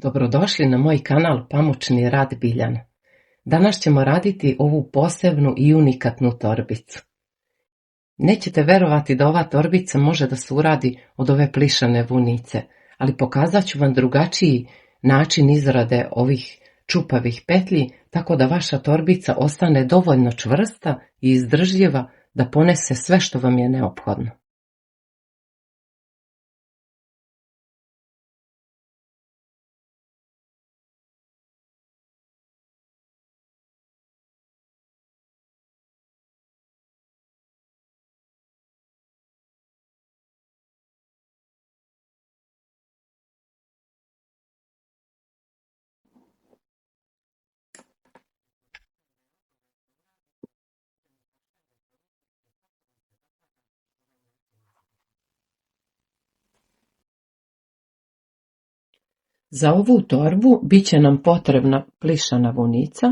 Dobrodošli na moj kanal Pamučni rad Biljana. Danas ćemo raditi ovu posebnu i unikatnu torbicu. Nećete verovati da ova torbica može da se uradi od ove plišane vunice, ali pokazat ću vam drugačiji način izrade ovih čupavih petlji, tako da vaša torbica ostane dovoljno čvrsta i izdržljiva da ponese sve što vam je neophodno. Za ovu torbu bit će nam potrebna plišana vunica,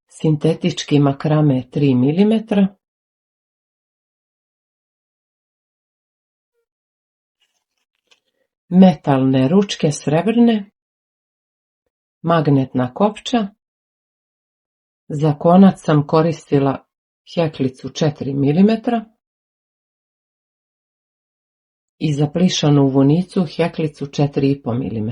sintetički makrame 3 mm, metalne ručke srebrne, magnetna kopča, za konac sam koristila heklicu 4 mm i za plišanu vunicu heklicu 4,5 mm.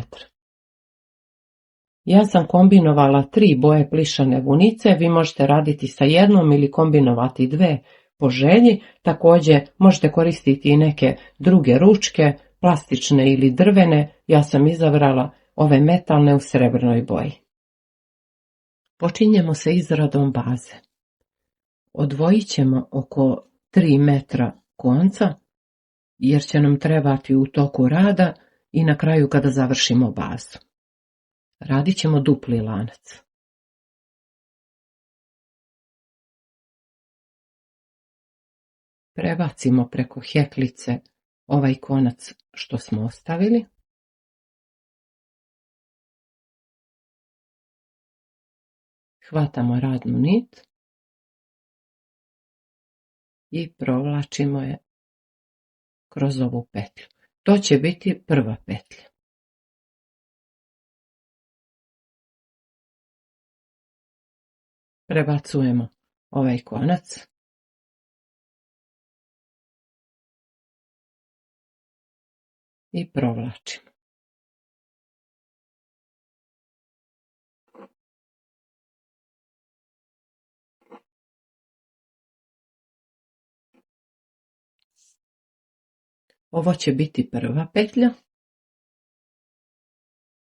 Ja sam kombinovala 3 boje plišane vunice, vi možete raditi sa jednom ili kombinovati 2 po želji, također možete koristiti i neke druge ručke, plastične ili drvene, ja sam izabrala ove metalne u srebrnoj boji. Počinjemo sa izradom baze. Odvojit ćemo oko 3 metra konca, jer će nam trebati u toku rada i na kraju kada završimo bazu. Radit ćemo dupli lanac. Prebacimo preko heklice ovaj konac što smo ostavili. Hvatamo radnu nit i provlačimo je kroz ovu petlju. To će biti prva petlja. Prebacujemo ovaj konac i provlačimo. Ovo će biti prva petlja,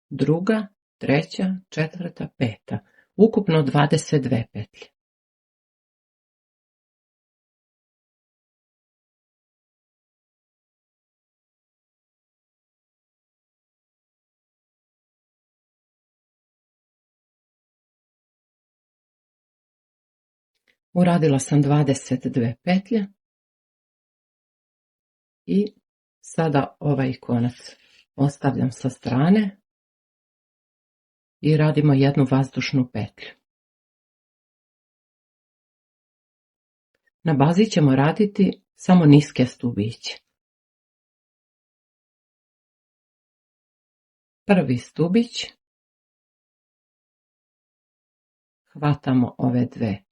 druga, treća, četvrta, peta. Ukupno 22 petlje. Uradila sam 22 petlje i sada ovaj konac ostavljam sa strane i radimo jednu vazdušnu petlju. Na bazi ćemo raditi samo niske stubiće. Prvi stubić, hvatamo ove 2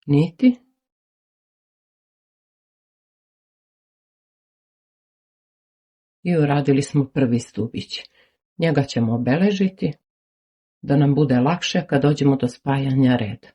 niti i uradili smo prvi stubić. Njega ćemo obeležiti da nam bude lakše kad dođemo do spajanja reda.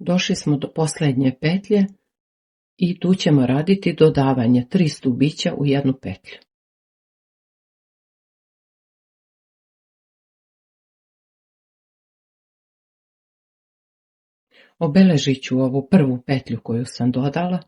Došli smo do posljednje petlje i tu ćemo raditi dodavanje 3 stubića u jednu petlju. Obeležit ću ovu prvu petlju koju sam dodala.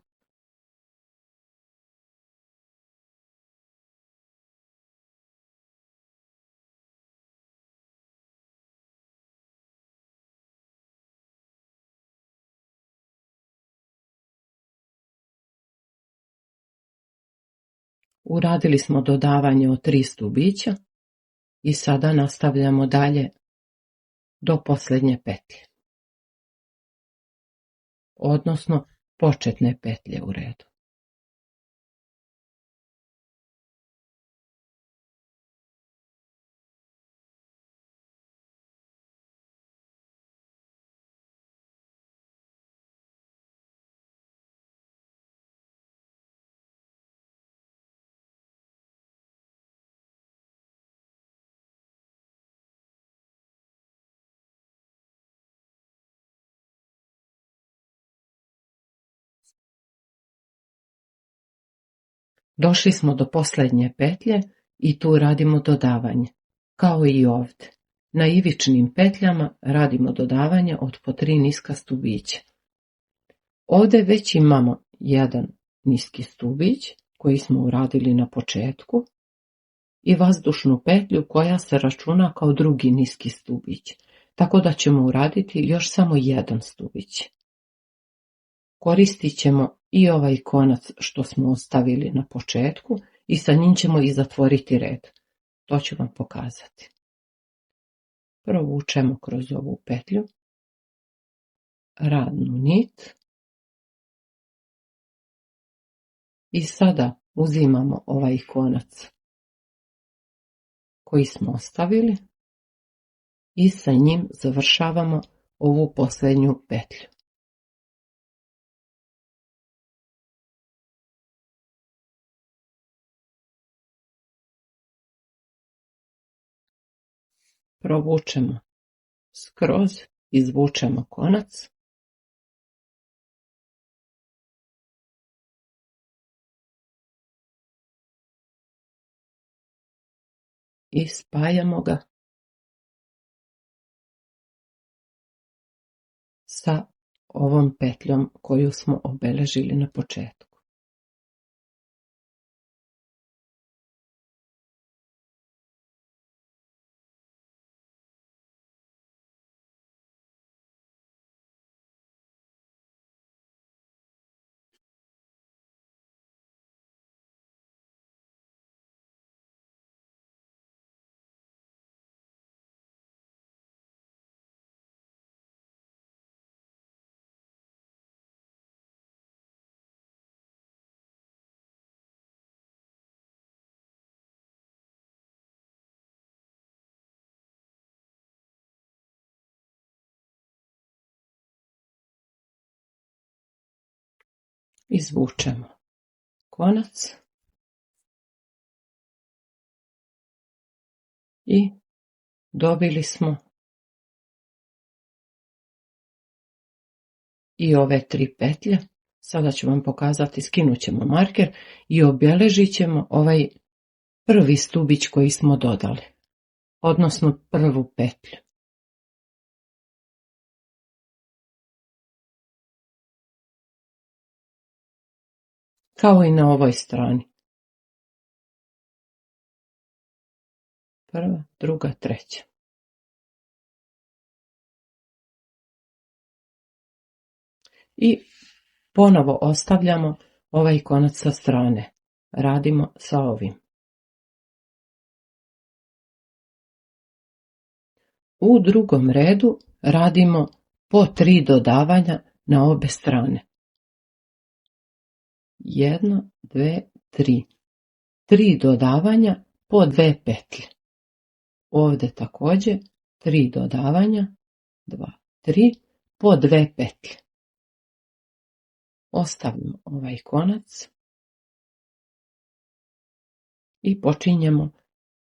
Uradili smo dodavanje od 3 stubića i sada nastavljamo dalje do posljednje petlje, odnosno početne petlje u redu. Došli smo do posljednje petlje i tu radimo dodavanje, kao i ovdje. Na ivičnim petljama radimo dodavanje od po 3 niska stubića. Ovdje već imamo jedan niski stubić koji smo uradili na početku i vazdušnu petlju koja se računa kao drugi niski stubić, tako da ćemo uraditi još samo jedan stubić. Koristit ćemo i ovaj konac što smo ostavili na početku i sa njim ćemo i zatvoriti red. To ću vam pokazati. Provučemo kroz ovu petlju radnu nit i sada uzimamo ovaj konac koji smo ostavili i sa njim završavamo ovu posljednju petlju. Provučemo skroz, izvučemo konac i spajamo ga sa ovom petljom koju smo obeležili na početku. Izvučemo konac i dobili smo i ove 3 petlje. Sada ću vam pokazati, skinut ćemo marker i obeležit ćemo ovaj prvi stubić koji smo dodali, odnosno prvu petlju. Kao i na ovoj strani. Prva, druga, treća. I ponovo ostavljamo ovaj konac sa strane. Radimo sa ovim. U drugom redu radimo po 3 dodavanja na obe strane. 1, 2, 3. 3 dodavanja po 2 petlje. Ovdje također 3 dodavanja, 2, 3 po 2 petlje. Ostavimo ovaj konac i počinjemo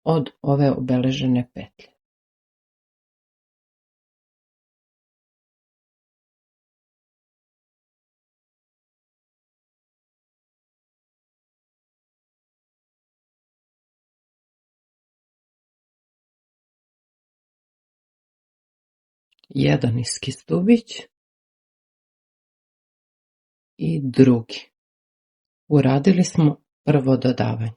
od ove obeležene petlje. Jedan niski stubić i drugi. Uradili smo prvo dodavanje.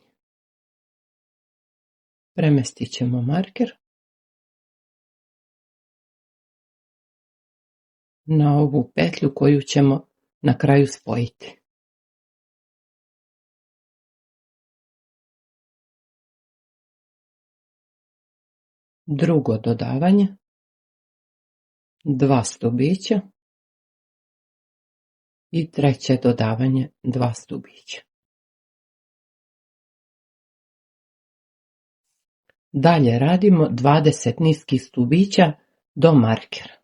Premestit ćemo marker na ovu petlju koju ćemo na kraju spojiti. Drugo dodavanje, 2 stubića i treće dodavanje, 2 stubića. Dalje radimo 20 niskih stubića do markera.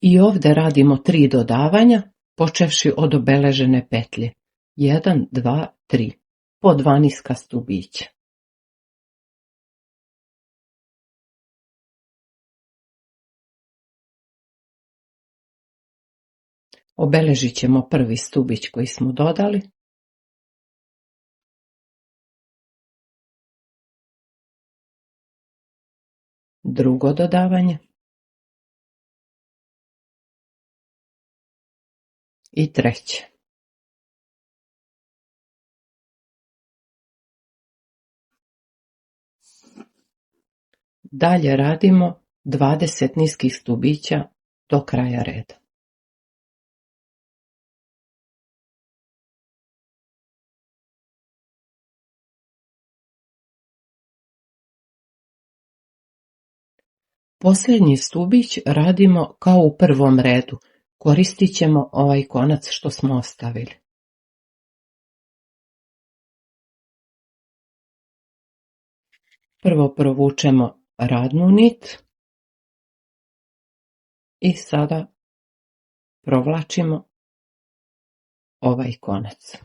I ovdje radimo 3 dodavanja, počevši od obeležene petlje. 1, 2, 3, po 2 niska stubića. Obeležit ćemo prvi stubić koji smo dodali. Drugo dodavanje. I treće. Dalje radimo 20 niskih stubića do kraja reda. Posljednji stubić radimo kao u prvom redu. Koristit ćemo ovaj konac što smo ostavili. Prvo provučemo radnu nit i sada provlačimo ovaj konac.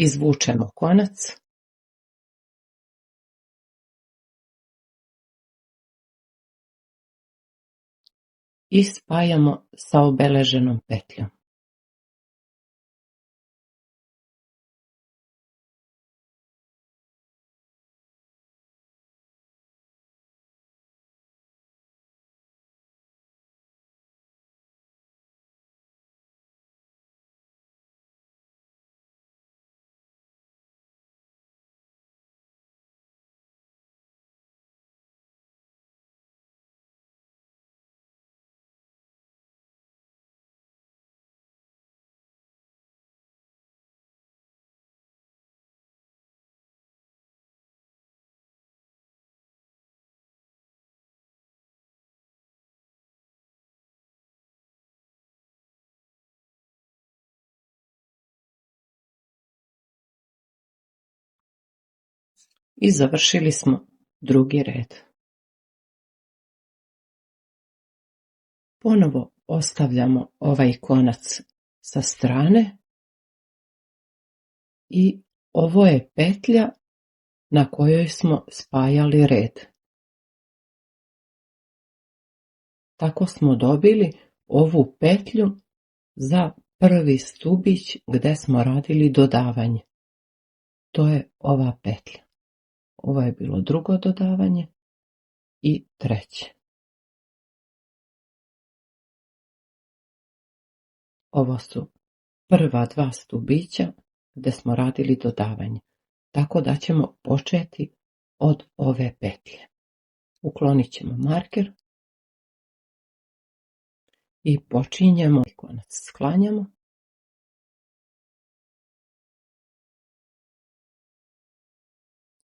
Izvučemo konac i spajamo sa obeleženom petljom. I završili smo drugi red. Ponovo ostavljamo ovaj konac sa strane i ovo je petlja na kojoj smo spajali red. Tako smo dobili ovu petlju za prvi stubić gdje smo radili dodavanje. To je ova petlja. Ovo je bilo drugo dodavanje i treće. Ovo su prva 2 stubića gdje smo radili dodavanje. Tako da ćemo početi od ove petlje. Uklonit ćemo marker i počinjemo. Konac sklanjamo.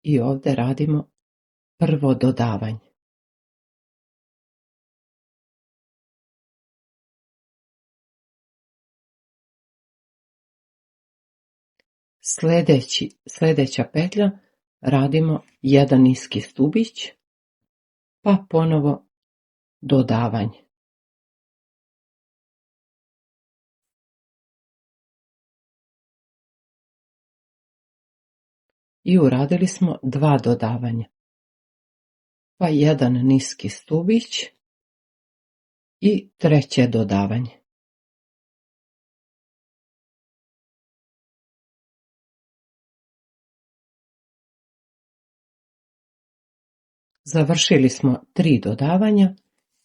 I ovdje radimo prvo dodavanje. Sljedeća petlja radimo jedan niski stubić, pa ponovo dodavanje. i uradili smo 2 dodavanja, pa jedan niski stubić i treće dodavanje. Završili smo 3 dodavanja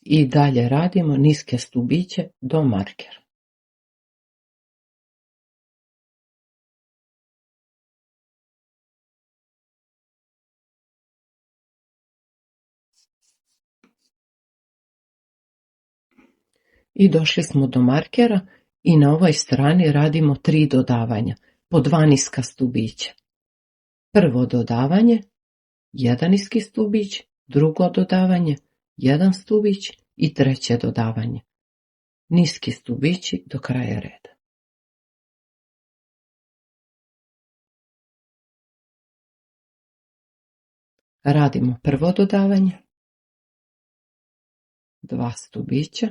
i dalje radimo niske stubiće do markera. I došli smo do markera i na ovoj strani radimo 3 dodavanja po 2 niska stubića. Prvo dodavanje, jedan niski stubić, drugo dodavanje, jedan stubić i treće dodavanje. Niski stubići do kraja reda. Radimo prvo dodavanje, 2 stubića,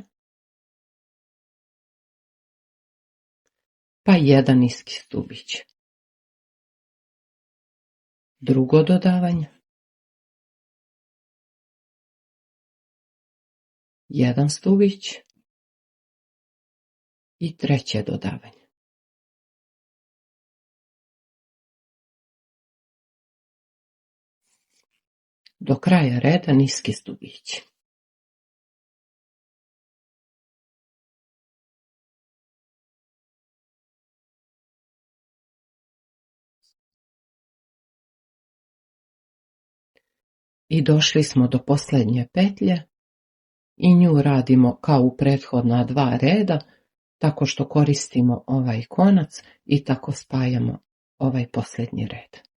pa jedan niski stubić. Drugo dodavanje, jedan stubić i treće dodavanje. Do kraja reda niski stubići. I došli smo do posljednje petlje i nju radimo kao u prethodna 2 reda, tako što koristimo ovaj konac i tako spajamo ovaj posljednji red.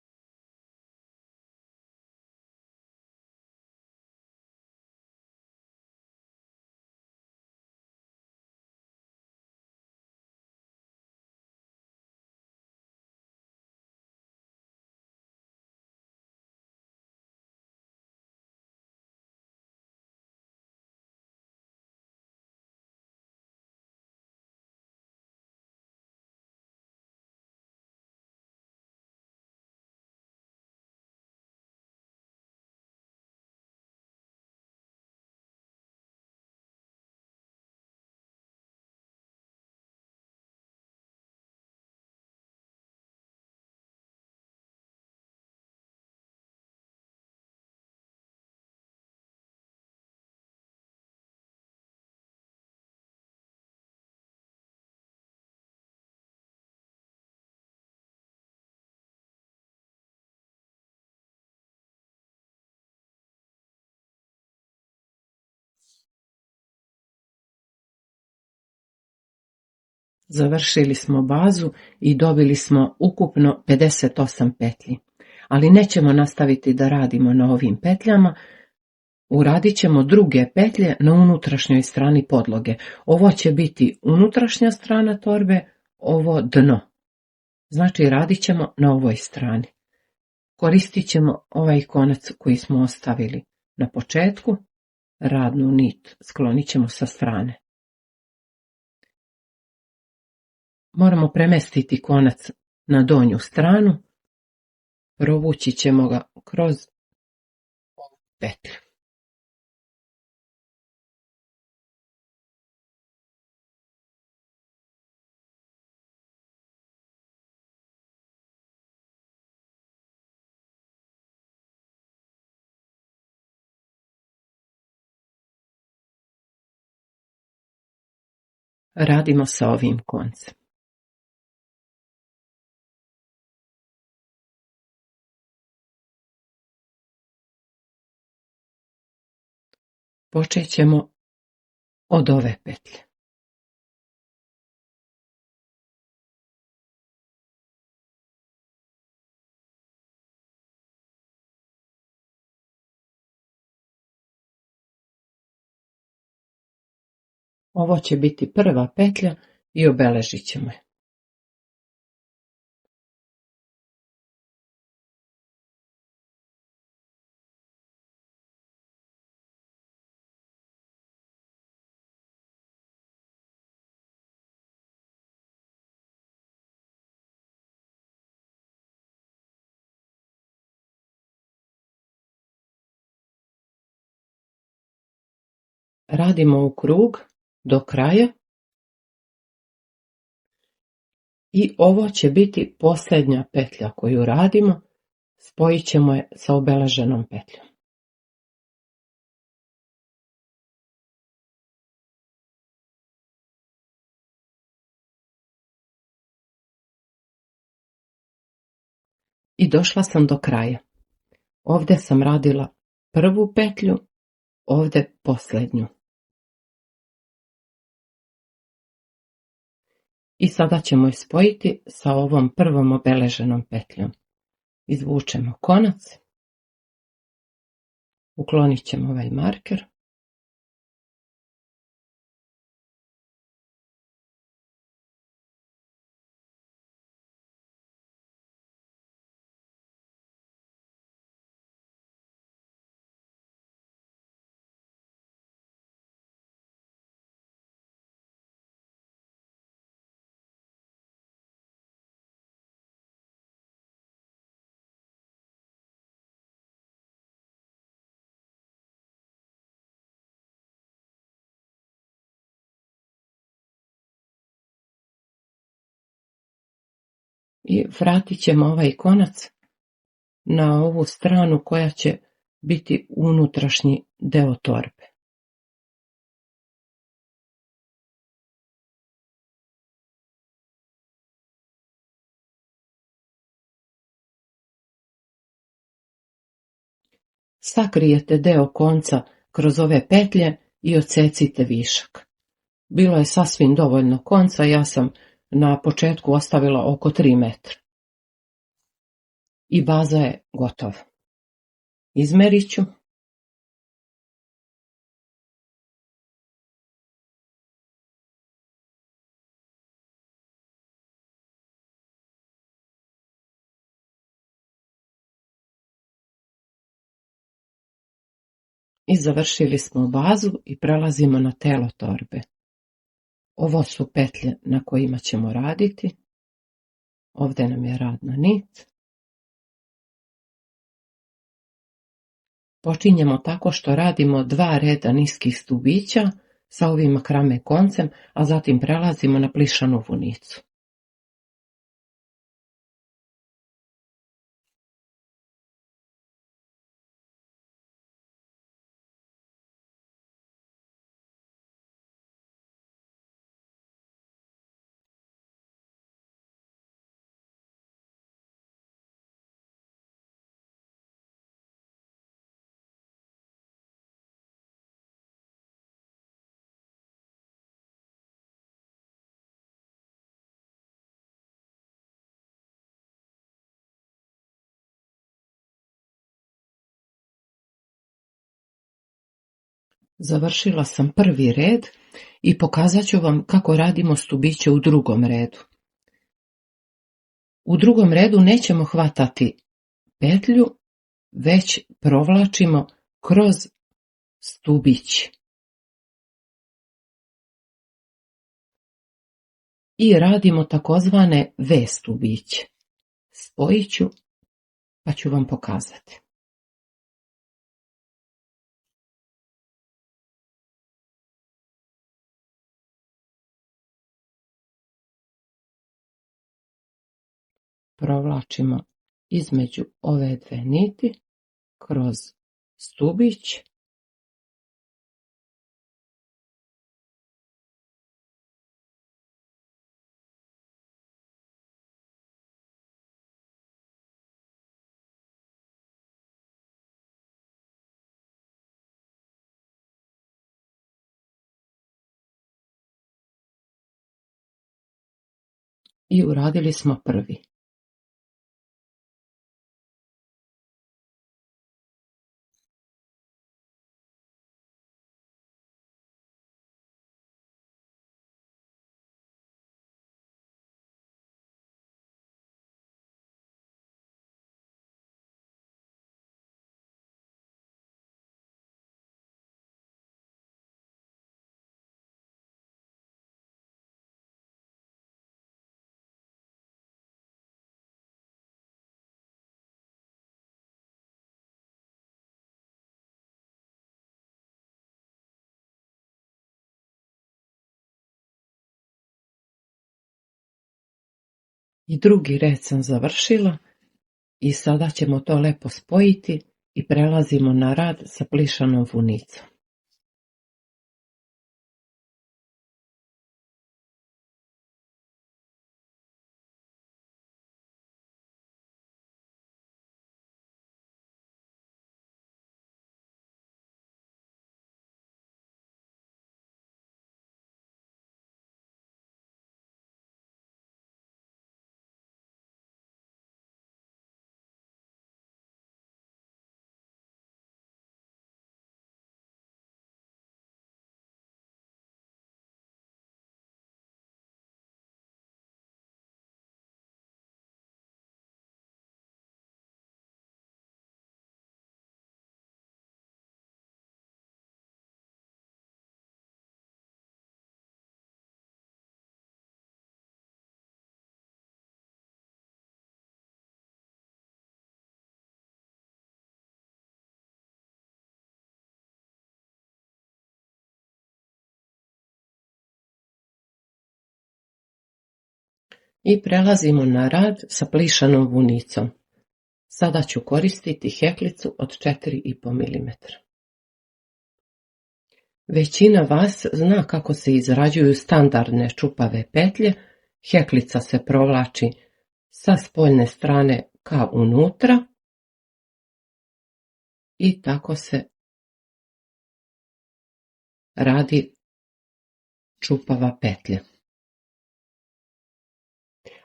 Završili smo bazu i dobili smo ukupno 58 petlji. Ali nećemo nastaviti da radimo na ovim petljama, uradit ćemo druge petlje na unutrašnjoj strani podloge. Ovo će biti unutrašnja strana torbe, ovo dno. Znači radit ćemo na ovoj strani. Koristit ćemo ovaj konac koji smo ostavili na početku, radnu nit sklonit ćemo sa strane. Moramo premestiti konac na donju stranu, provući ćemo ga kroz ovu petlju. Radimo sa ovim koncem. Počet ćemo od ove petlje. Ovo će biti prva petlja i obeležit ćemo je. radimo u krug do kraja i ovo će biti posljednja petlja koju radimo, spojit ćemo je sa obeleženom petljom. I došla sam do kraja. Ovdje sam radila prvu petlju, ovdje posljednju. I sada ćemo je spojiti sa ovom prvom obeleženom petljom. Izvučemo konac, uklonit ćemo ovaj marker. I vratit ćemo ovaj konac na ovu stranu koja će biti unutrašnji deo torbe. Sakrijete deo konca kroz ove petlje i odsecite višak. Bilo je sasvim dovoljno konca, ja sam na početku ostavila oko 3 metra. I baza je gotova. Izmerit ću. I završili smo bazu i prelazimo na telo torbe. Ovo su petlje na kojima ćemo raditi. Ovdje nam je radna nit. Počinjemo tako što radimo 2 reda niskih stubića sa ovim makrame koncem, a zatim prelazimo na plišanu vunicu. Završila sam prvi red i pokazat ću vam kako radimo stubiće u drugom redu. U drugom redu nećemo hvatati petlju, već provlačimo kroz stubić. I radimo takozvane V stubiće. Spojit ću pa ću vam pokazati. Provlačimo između ove 2 niti kroz stubić i uradili smo prvi. I drugi red sam završila i sada ćemo to lepo spojiti i prelazimo na rad sa plišanom vunicom. I prelazimo na rad sa plišanom vunicom. Sada ću koristiti heklicu od 4,5 mm. Većina vas zna kako se izrađuju standardne čupave petlje. Heklica se provlači sa spoljne strane ka unutra i tako se radi čupava petlja.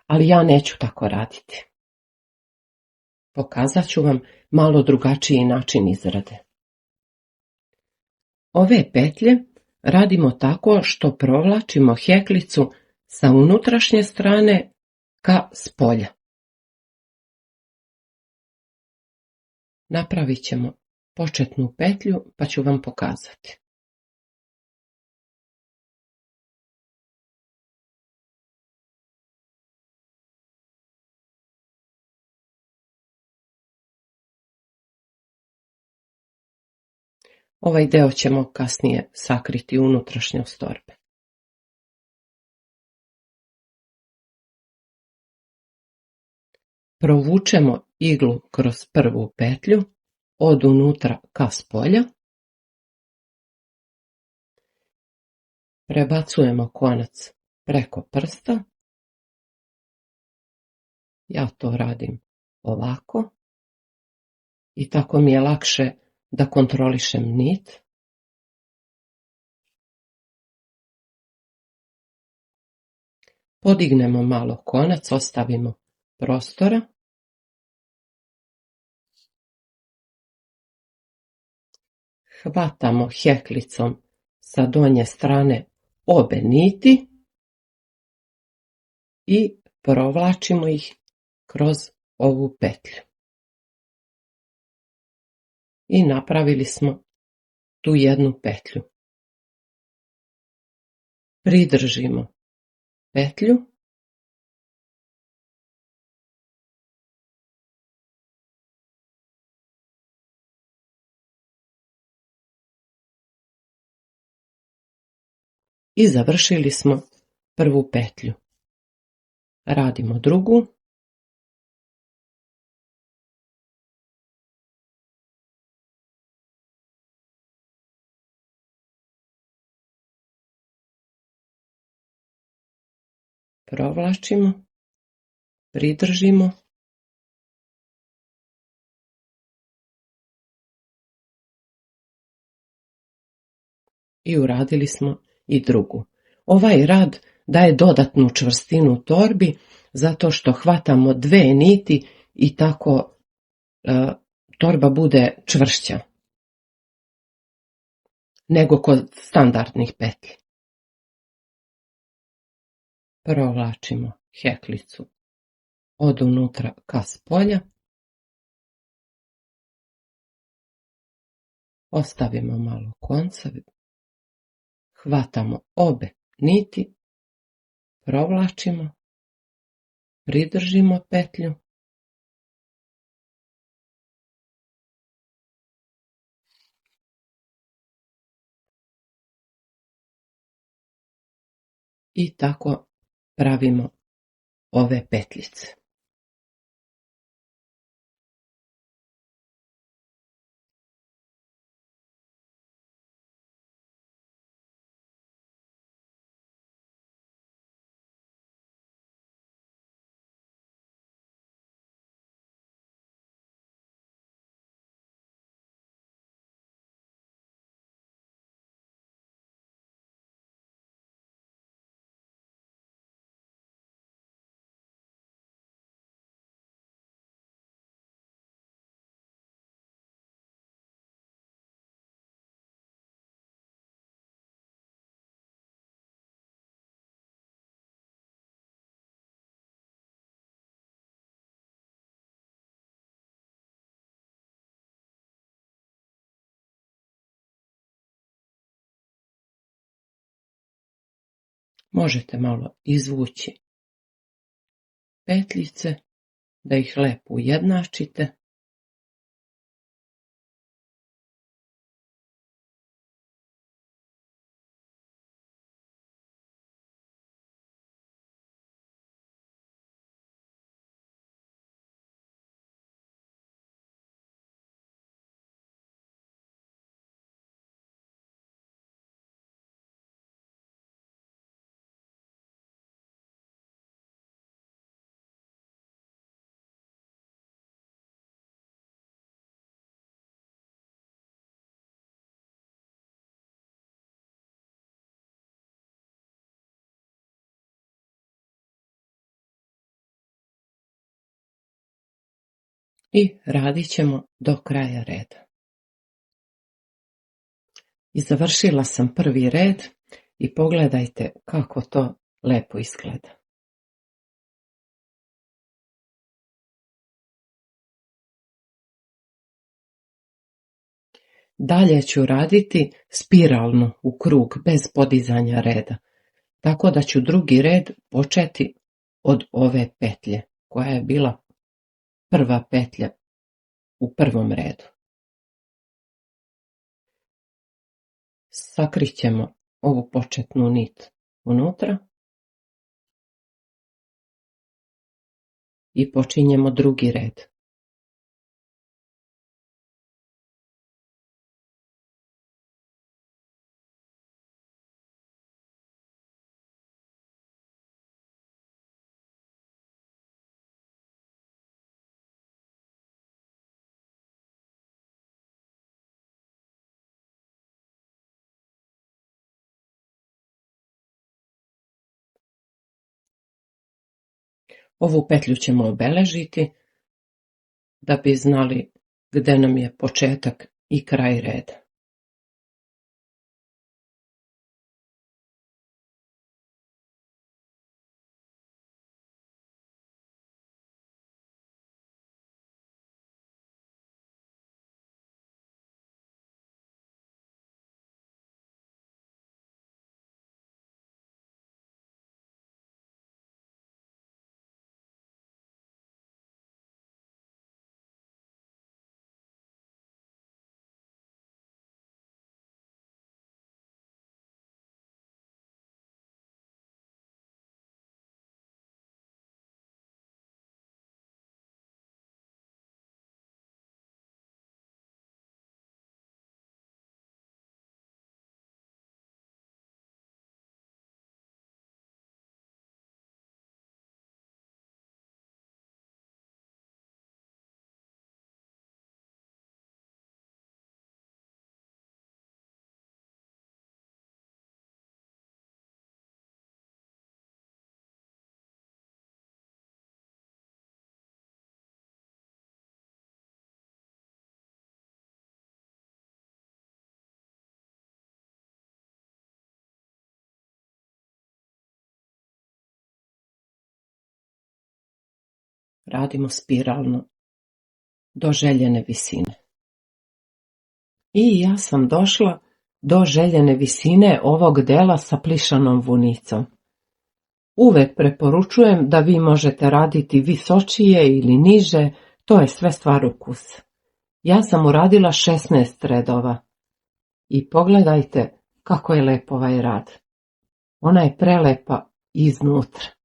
Ali ja neću tako raditi. Pokazat ću vam malo drugačiji način izrade. Ove petlje radimo tako što provlačimo heklicu sa unutrašnje strane ka spolja. Napravit ćemo početnu petlju pa ću vam pokazati. Ovaj deo ćemo kasnije sakriti unutrašnjost torbe. Provučemo iglu kroz prvu petlju od unutra ka spolja. Prebacujemo konac preko prsta. Ja to radim ovako i tako mi je lakše da kontrolišem nit. Podignemo malo konac, ostavimo prostora. Hvatamo heklicom sa donje strane obe niti i provlačimo ih kroz ovu petlju. I napravili smo tu jednu petlju. Pridržimo petlju i završili smo prvu petlju. Radimo drugu. Provlačimo, pridržimo i uradili smo i drugu. Ovaj rad daje dodatnu čvrstinu torbi zato što hvatamo dve niti i tako torba bude čvršća nego kod standardnih petlji. Provlačimo heklicu od unutra ka spolja. Ostavimo malo konca. Hvatamo obe niti. Provlačimo. Pridržimo petlju. I tako pravimo ove petljice. Možete malo izvući petljice, da ih lepo ujednačite. I radit ćemo do kraja reda. I završila sam prvi red i pogledajte kako to lepo izgleda. Dalje ću raditi spiralno u krug bez podizanja reda, tako da ću drugi red početi od ove petlje, koja je bila prva petlja u prvom redu. Sakrit ćemo ovu početnu nit unutra i počinjemo drugi red. Ovu petlju ćemo obeležiti da bi znali gde nam je početak i kraj reda. Radimo spiralno do željene visine. I ja sam došla do željene visine ovog dela sa plišanom vunicom. Uvek preporučujem da vi možete raditi visočije ili niže, to je sve stvar ukusa. Ja sam uradila 16 redova. I pogledajte kako je lep ovaj rad. Ona je prelepa iznutra.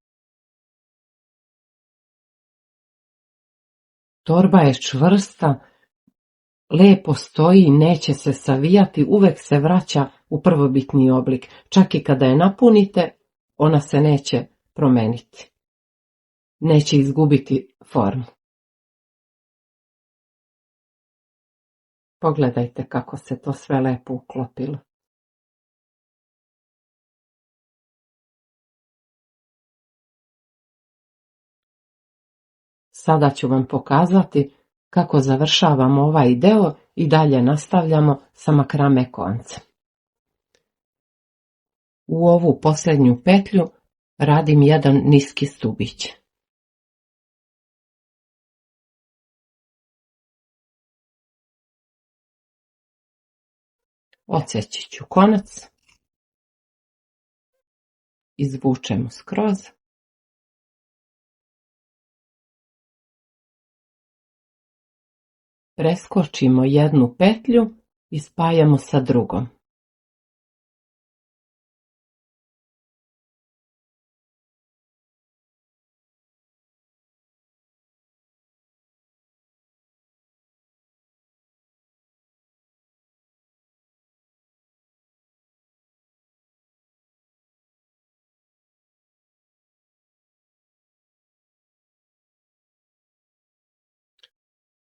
torba je čvrsta, lepo stoji, neće se savijati, uvek se vraća u prvobitni oblik. Čak i kada je napunite, ona se neće promeniti. Neće izgubiti formu. Pogledajte kako se to sve lepo uklopilo. Sada ću vam pokazati kako završavamo ovaj deo i dalje nastavljamo sa makrame koncem. U ovu posljednju petlju radim jedan niski stubić. Odseći ću konac, izvučemo skroz. Preskočimo jednu petlju i spajamo sa drugom.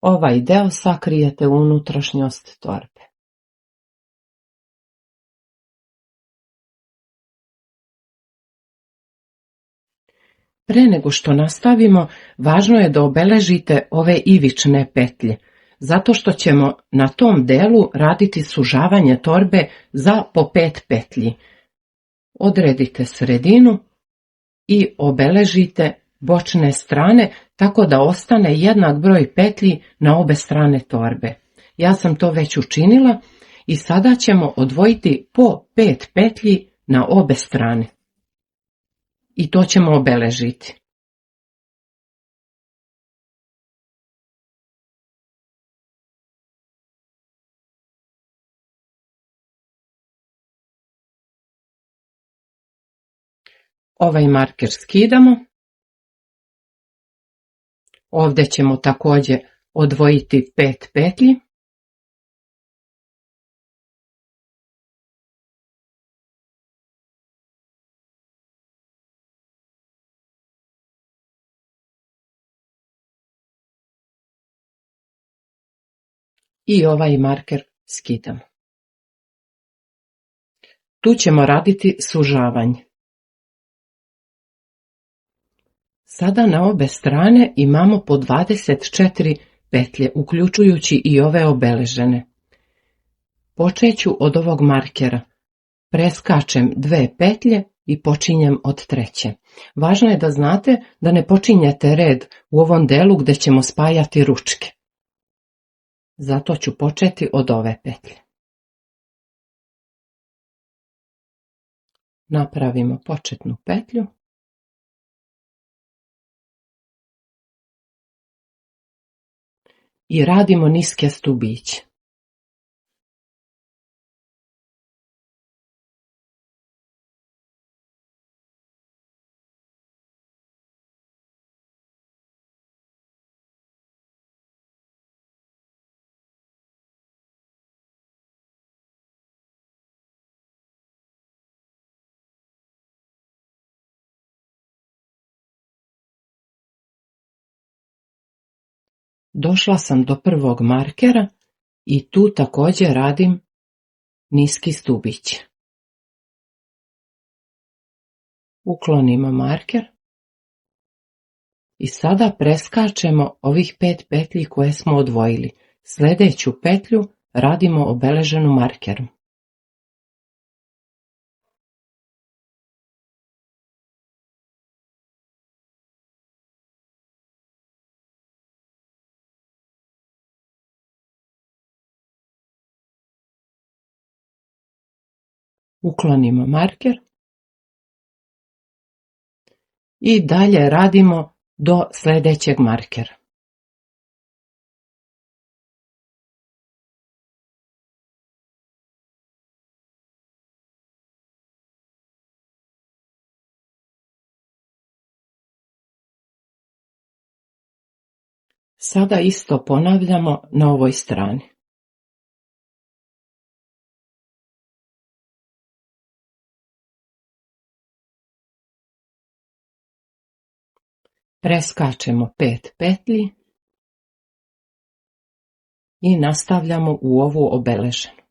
Ovaj deo sakrijete u unutrašnjost torbe. Pre nego što nastavimo, važno je da obeležite ove ivične petlje, zato što ćemo na tom delu raditi sužavanje torbe za po 5 petlji. Odredite sredinu i obeležite bočne strane tako da ostane jednak broj petlji na obe strane torbe. Ja sam to već učinila i sada ćemo odvojiti po 5 petlji na obe strane. I to ćemo obeležiti. Ovaj marker skidamo. Ovdje ćemo također odvojiti 5 petlji. I ovaj marker skidamo. Tu ćemo raditi sužavanje. Sada na obe strane imamo po 24 petlje, uključujući i ove obeležene. Počeću od ovog markera. Preskačem 2 petlje i počinjem od 3. Važno je da znate da ne počinjete red u ovom delu gdje ćemo spajati ručke. Zato ću početi od ove petlje. Napravimo početnu petlju. I radimo niske stubiće. Došla sam do prvog markera i tu također radim niski stubić. Uklonimo marker i sada preskačemo ovih 5 petlji koje smo odvojili. Sljedeću petlju radimo obeleženu markerom. Uklonimo marker i dalje radimo do sljedećeg markera. Sada isto ponavljamo na ovoj strani. Preskačemo 5 petlji i nastavljamo u ovu obeleženu.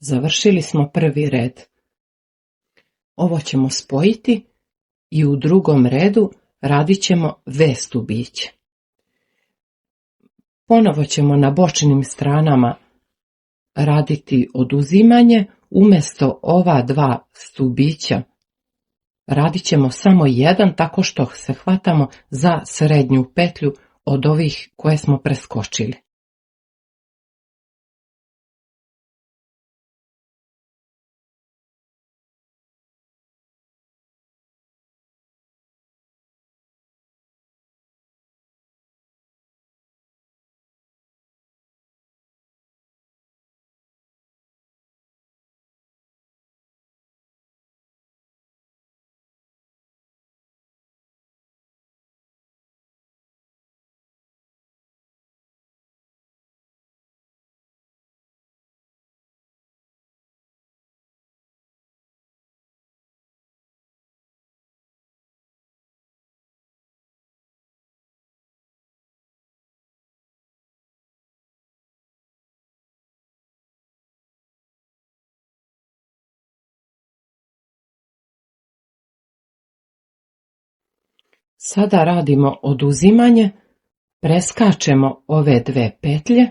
Završili smo prvi red. Ovo ćemo spojiti i u drugom redu radit ćemo V stubiće. Ponovo ćemo na bočnim stranama raditi oduzimanje, umjesto ova dva stubića radit ćemo samo jedan tako što se hvatamo za srednju petlju od ovih koje smo preskočili. Sada radimo oduzimanje, preskačemo ove dve petlje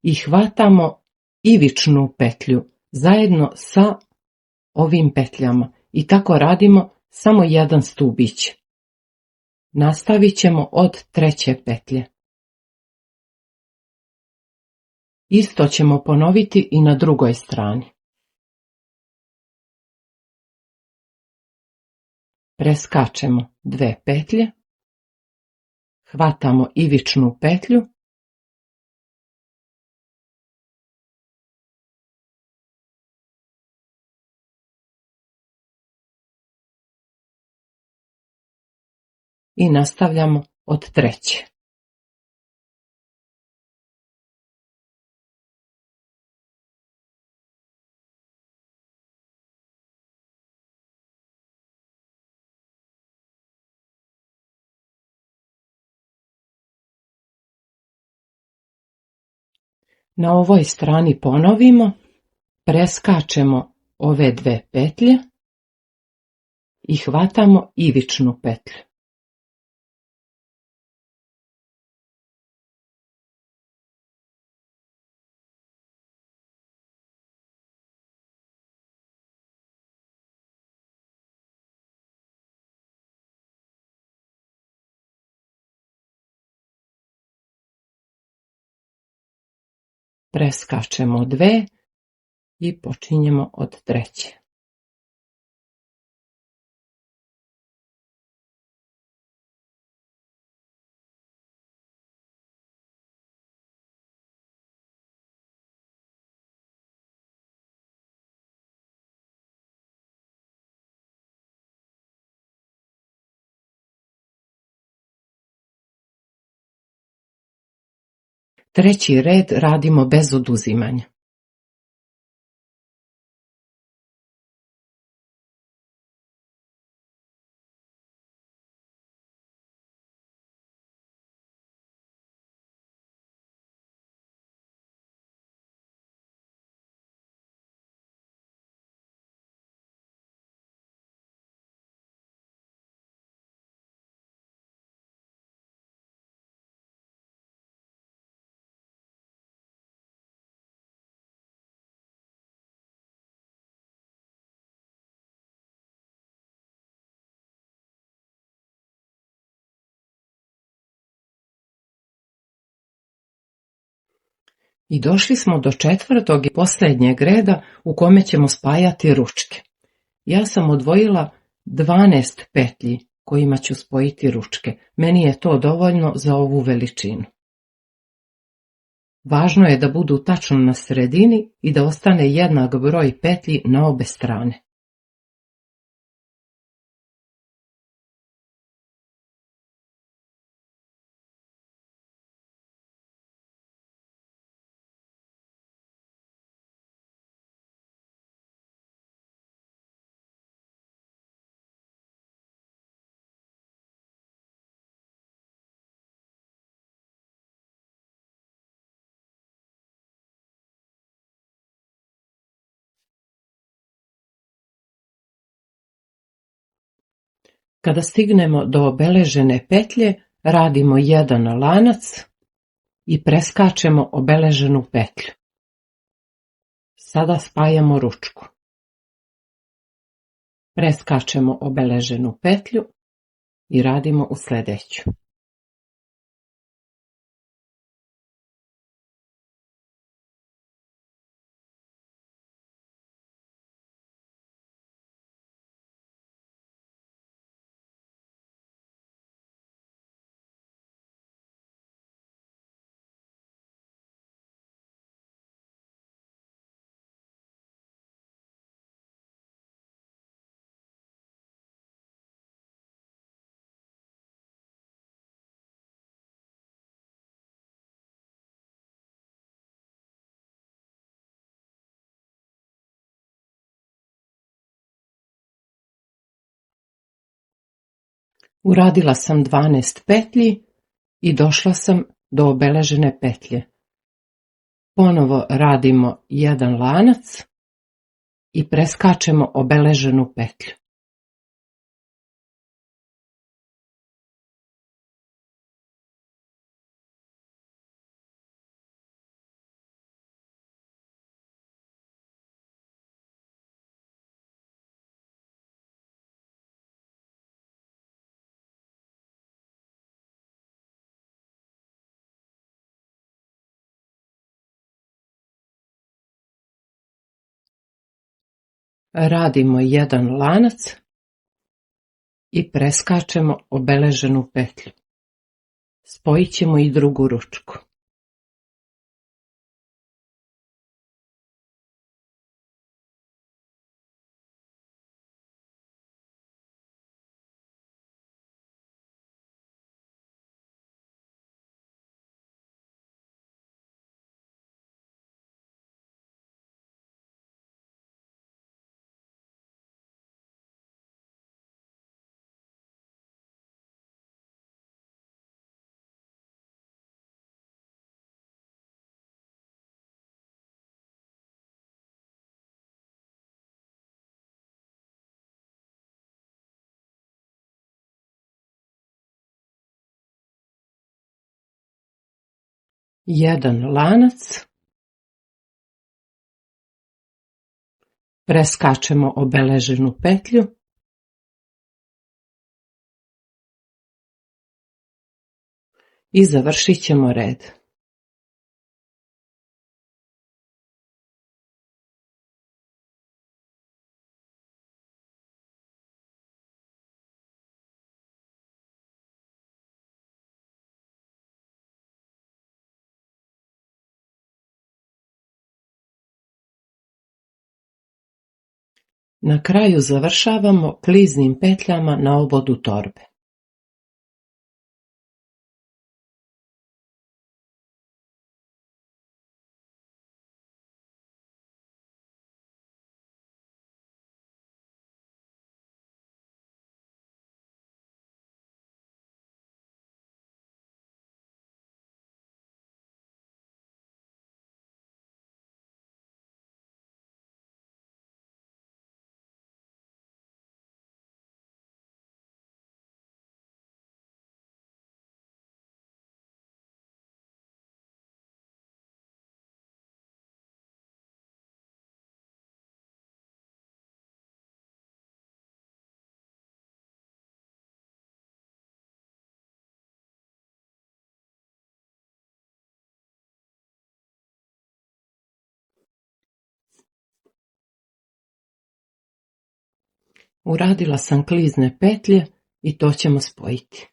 i hvatamo ivičnu petlju zajedno sa ovim petljama i tako radimo samo jedan stubić. Nastavit ćemo od treće petlje. Isto ćemo ponoviti i na drugoj strani. Preskačemo dve petlje, hvatamo ivičnu petlju i nastavljamo od treće. Na ovoj strani ponovimo, preskačemo ove dve petlje i hvatamo ivičnu petlju. Preskačemo dve i počinjemo od treće. Treći red radimo bez oduzimanja. I došli smo do 4. i posljednjeg reda u kome ćemo spajati ručke. Ja sam odvojila 12 petlji kojima ću spojiti ručke. Meni je to dovoljno za ovu veličinu. Važno je da budu tačno na sredini i da ostane jednak broj petlji na obe strane. Kada stignemo do obeležene petlje, radimo jedan lanac i preskačemo obeleženu petlju. Sada spajamo ručku. Preskačemo obeleženu petlju i radimo u sljedeću. Uradila sam 12 petlji i došla sam do obeležene petlje. Ponovo radimo jedan lanac i preskačemo obeleženu petlju. Radimo jedan lanac i preskačemo obeleženu petlju. Spojit ćemo i drugu ručku. Jedan lanac, preskačemo obeleženu petlju i završit ćemo red. Na kraju završavamo kliznim petljama na obodu torbe. Uradila sam klizne petlje i to ćemo spojiti.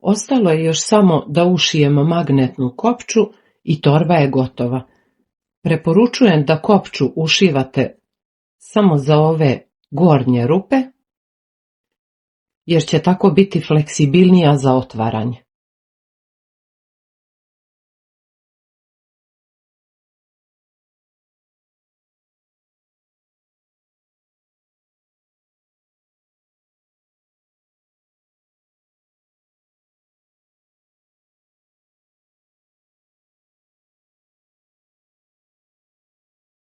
Ostalo je još samo da ušijem magnetnu kopču i torba je gotova. Preporučujem da kopču ušivate samo za ove gornje rupe, jer će tako biti fleksibilnija za otvaranje.